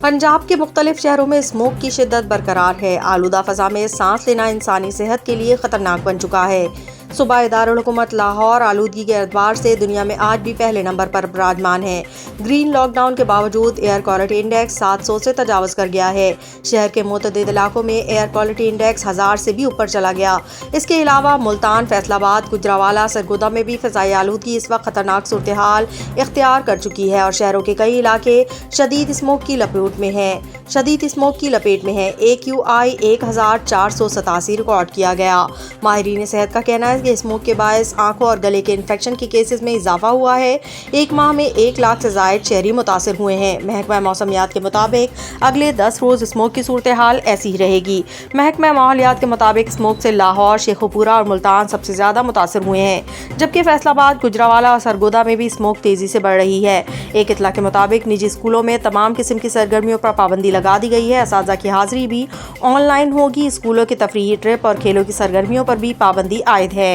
पंजाब के मुख्तलिफ शहरों में स्मोक की शिद्दत बरकरार है। आलूदा फ़ज़ा में सांस लेना इंसानी सेहत के लिए ख़तरनाक बन चुका है। सूबाई दारुल हुकूमत लाहौर आलूदगी के एतबार से दुनिया में आज भी पहले नंबर पर विराजमान है। ग्रीन लॉकडाउन के बावजूद एयर क्वालिटी इंडेक्स 700 से तजावज़ कर गया है। शहर के मुतअद्दिद इलाकों में एयर क्वालिटी इंडेक्स 1000 से भी ऊपर चला गया। इसके अलावा मुल्तान, फैसलाबाद, गुजरावाला, सरगोदा में भी फ़ज़ाई आलूदगी इस वक्त ख़तरनाक सूरत हाल इख्तियार कर चुकी है और शहरों के कई इलाके शदीद स्मोक की लपेट में है। AQI 1487 रिकॉर्ड किया गया। माहिरीन सेहत का कहना है कि स्मोक के बायस आंखों और गले के इन्फेक्शन के केसेस में इजाफा हुआ है। एक माह में 1 लाख से ज़ायद शहरी मुतासिर हुए हैं। महकमा मौसमियात के मुताबिक अगले 10 रोज़ स्मोक की सूरत हाल ऐसी ही रहेगी। महकमा माहौलियात के मुताबिक स्मोक से लाहौर, शेखुपुरा और मुल्तान सबसे ज़्यादा मुतासिर हुए हैं, जबकि फैसलाबाद, गुजरावाला और सरगोदा में भी स्मोक तेज़ी से बढ़ रही है। एक इत्तला के मुताबिक निजी स्कूलों में तमाम किस्म की सरगर्मियों पर पाबंदी लगा दी गई है। असातिज़ा की हाज़िरी भी ऑनलाइन होगी। स्कूलों की तफरीही ट्रिप और खेलों की सरगर्मियों पर भी पाबंदी आयद है।